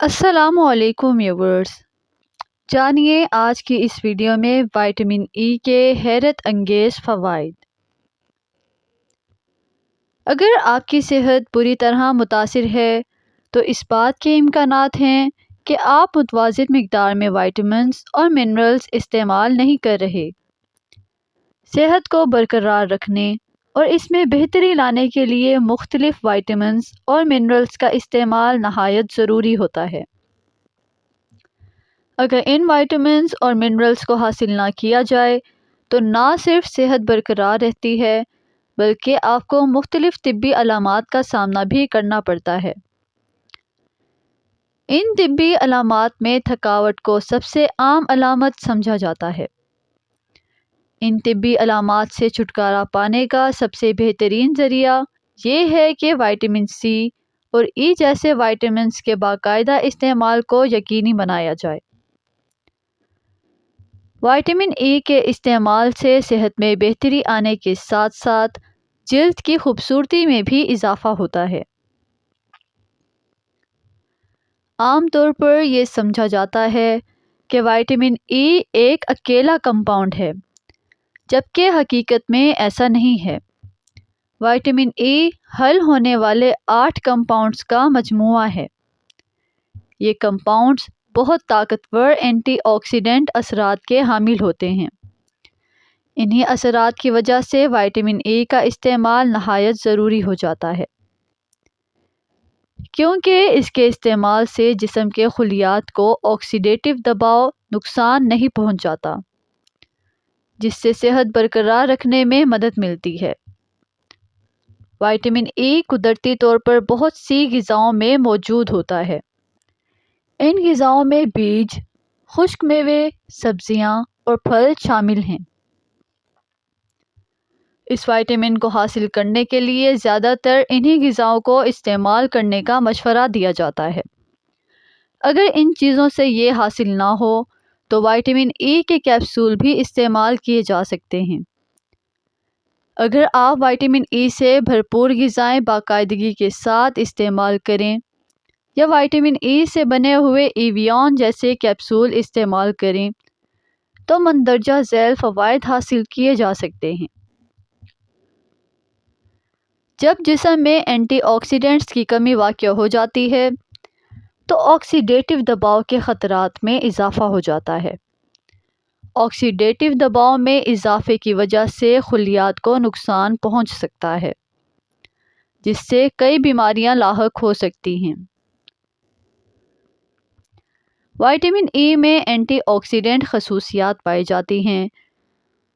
السلام علیکم ویورز، جانیے آج کی اس ویڈیو میں وٹامن ای کے حیرت انگیز فوائد۔ اگر آپ کی صحت بری طرح متاثر ہے تو اس بات کے امکانات ہیں کہ آپ متوازن مقدار میں وٹامنز اور منرلز استعمال نہیں کر رہے۔ صحت کو برقرار رکھنے اور اس میں بہتری لانے کے لیے مختلف وٹامنز اور منرلز کا استعمال نہایت ضروری ہوتا ہے۔ اگر ان وٹامنز اور منرلز کو حاصل نہ کیا جائے تو نہ صرف صحت برقرار رہتی ہے بلکہ آپ کو مختلف طبی علامات کا سامنا بھی کرنا پڑتا ہے۔ ان طبی علامات میں تھکاوٹ کو سب سے عام علامت سمجھا جاتا ہے۔ ان طبی علامات سے چھٹکارا پانے کا سب سے بہترین ذریعہ یہ ہے کہ وٹامن سی اور ای جیسے وٹامنز کے باقاعدہ استعمال کو یقینی بنایا جائے۔ وٹامن ای کے استعمال سے صحت میں بہتری آنے کے ساتھ ساتھ جلد کی خوبصورتی میں بھی اضافہ ہوتا ہے۔ عام طور پر یہ سمجھا جاتا ہے کہ وٹامن ای ایک اکیلا کمپاؤنڈ ہے، جبکہ حقیقت میں ایسا نہیں ہے۔ وٹامن ای حل ہونے والے 8 کمپاؤنڈز کا مجموعہ ہے۔ یہ کمپاؤنڈز بہت طاقتور اینٹی آکسیڈنٹ اثرات کے حامل ہوتے ہیں۔ انہی اثرات کی وجہ سے وٹامن ای کا استعمال نہایت ضروری ہو جاتا ہے، کیونکہ اس کے استعمال سے جسم کے خلیات کو آکسیڈیٹیو دباؤ نقصان نہیں پہنچاتا، جس سے صحت برقرار رکھنے میں مدد ملتی ہے۔ وٹامن ای قدرتی طور پر بہت سی غذاؤں میں موجود ہوتا ہے۔ ان غذاؤں میں بیج، خشک میوے، سبزیاں اور پھل شامل ہیں۔ اس وٹامن کو حاصل کرنے کے لیے زیادہ تر انہی غذاؤں کو استعمال کرنے کا مشورہ دیا جاتا ہے۔ اگر ان چیزوں سے یہ حاصل نہ ہو تو وٹامن ای کے کیپسول بھی استعمال کیے جا سکتے ہیں۔ اگر آپ وٹامن ای سے بھرپور غذائیں باقاعدگی کے ساتھ استعمال کریں یا وٹامن ای سے بنے ہوئے ایویون جیسے کیپسول استعمال کریں تو مندرجہ ذیل فوائد حاصل کیے جا سکتے ہیں۔ جب جسم میں اینٹی آکسیڈنٹس کی کمی واقع ہو جاتی ہے تو آکسیڈیٹیو دباؤ کے خطرات میں اضافہ ہو جاتا ہے۔ آکسیڈیٹیو دباؤ میں اضافے کی وجہ سے خلیات کو نقصان پہنچ سکتا ہے، جس سے کئی بیماریاں لاحق ہو سکتی ہیں۔ وٹامن ای میں اینٹی آکسیڈنٹ خصوصیات پائی جاتی ہیں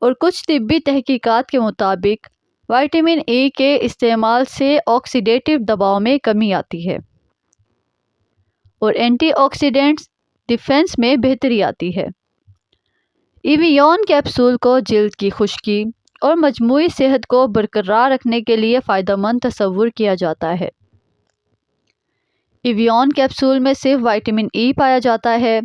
اور کچھ طبی تحقیقات کے مطابق وٹامن ای کے استعمال سے آکسیڈیٹیو دباؤ میں کمی آتی ہے اور اینٹی آکسیڈنٹس ڈیفنس میں بہتری آتی ہے۔ ایویون کیپسول کو جلد کی خشکی اور مجموعی صحت کو برقرار رکھنے کے لیے فائدہ مند تصور کیا جاتا ہے۔ ایویون کیپسول میں صرف وٹامن ای پایا جاتا ہے۔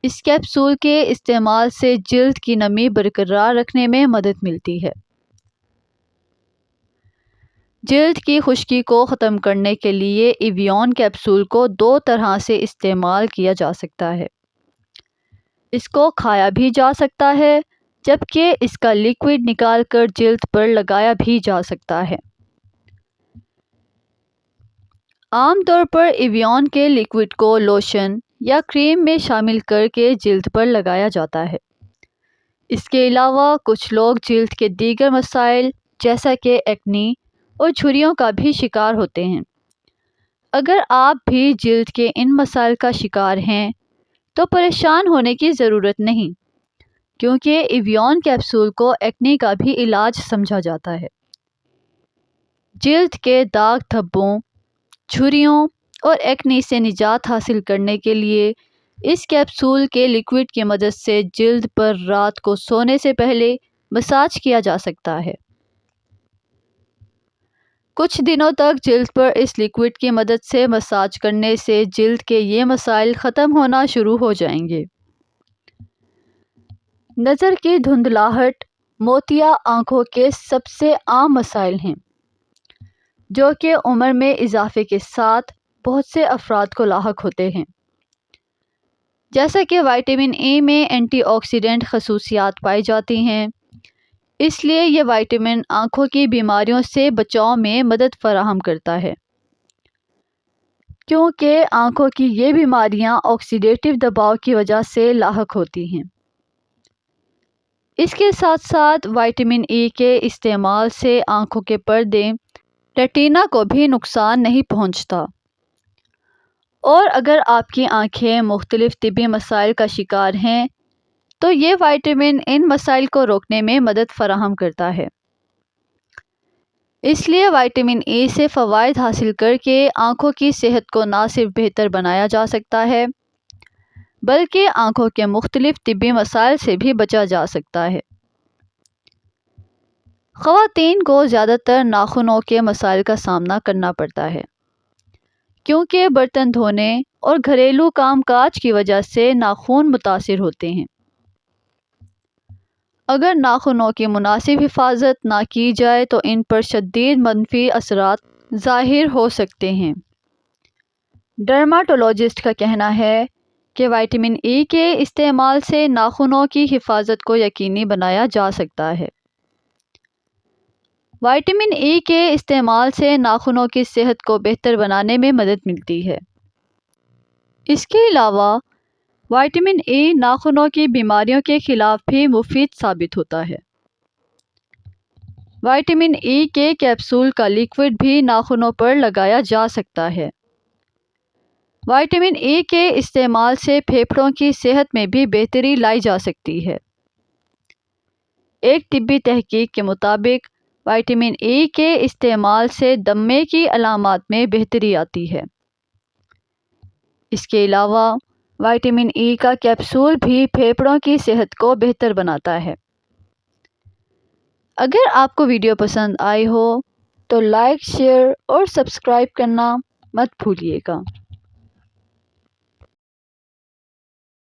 اس کیپسول کے استعمال سے جلد کی نمی برقرار رکھنے میں مدد ملتی ہے۔ جلد کی خشکی کو ختم کرنے کے لیے ایویون کیپسول کو 2 طرح سے استعمال کیا جا سکتا ہے۔ اس کو کھایا بھی جا سکتا ہے جبکہ اس کا لیکوئڈ نکال کر جلد پر لگایا بھی جا سکتا ہے۔ عام طور پر ایویون کے لیکوئڈ کو لوشن یا کریم میں شامل کر کے جلد پر لگایا جاتا ہے۔ اس کے علاوہ کچھ لوگ جلد کے دیگر مسائل جیسا کہ ایکنی اور جھریوں کا بھی شکار ہوتے ہیں۔ اگر آپ بھی جلد کے ان مسائل کا شکار ہیں تو پریشان ہونے کی ضرورت نہیں، کیونکہ ایویون کیپسول کو ایکنی کا بھی علاج سمجھا جاتا ہے۔ جلد کے داغ دھبوں، جھریوں اور ایکنی سے نجات حاصل کرنے کے لیے اس کیپسول کے لیکوئڈ کی مدد سے جلد پر رات کو سونے سے پہلے مساج کیا جا سکتا ہے۔ کچھ دنوں تک جلد پر اس لیکوئڈ کی مدد سے مساج کرنے سے جلد کے یہ مسائل ختم ہونا شروع ہو جائیں گے۔ نظر کی دھندلاہٹ، موتیا آنکھوں کے سب سے عام مسائل ہیں، جو کہ عمر میں اضافے کے ساتھ بہت سے افراد کو لاحق ہوتے ہیں۔ جیسا کہ وائٹامن اے میں اینٹی آکسیڈنٹ خصوصیات پائی جاتی ہیں، اس لیے یہ وائٹامن آنکھوں کی بیماریوں سے بچاؤ میں مدد فراہم کرتا ہے، کیونکہ آنکھوں کی یہ بیماریاں آکسیڈیٹیو دباؤ کی وجہ سے لاحق ہوتی ہیں۔ اس کے ساتھ ساتھ وائٹامن ای کے استعمال سے آنکھوں کے پردے ریٹینا کو بھی نقصان نہیں پہنچتا، اور اگر آپ کی آنکھیں مختلف طبی مسائل کا شکار ہیں تو یہ وائٹامن ان مسائل کو روکنے میں مدد فراہم کرتا ہے۔ اس لیے وائٹامن اے سے فوائد حاصل کر کے آنکھوں کی صحت کو نہ صرف بہتر بنایا جا سکتا ہے بلکہ آنکھوں کے مختلف طبی مسائل سے بھی بچا جا سکتا ہے۔ خواتین کو زیادہ تر ناخنوں کے مسائل کا سامنا کرنا پڑتا ہے، کیونکہ برتن دھونے اور گھریلو کام کاج کی وجہ سے ناخن متاثر ہوتے ہیں۔ اگر ناخنوں کی مناسب حفاظت نہ کی جائے تو ان پر شدید منفی اثرات ظاہر ہو سکتے ہیں۔ ڈرماٹولوجسٹ کا کہنا ہے کہ وائٹامن ای کے استعمال سے ناخنوں کی حفاظت کو یقینی بنایا جا سکتا ہے۔ وائٹامن ای کے استعمال سے ناخنوں کی صحت کو بہتر بنانے میں مدد ملتی ہے۔ اس کے علاوہ وائٹامن ای ناخنوں کی بیماریوں کے خلاف بھی مفید ثابت ہوتا ہے۔ وائٹامن ای کے کیپسول کا لیکوئڈ بھی ناخنوں پر لگایا جا سکتا ہے۔ وائٹامن ای کے استعمال سے پھیپھڑوں کی صحت میں بھی بہتری لائی جا سکتی ہے۔ ایک طبی تحقیق کے مطابق وائٹامن ای کے استعمال سے دمے کی علامات میں بہتری آتی ہے۔ اس کے علاوہ وائٹامن ای کا کیپسول بھی پھیپھڑوں کی صحت کو بہتر بناتا ہے۔ اگر آپ کو ویڈیو پسند آئی ہو تو لائک، شیئر اور سبسکرائب کرنا مت بھولیے گا۔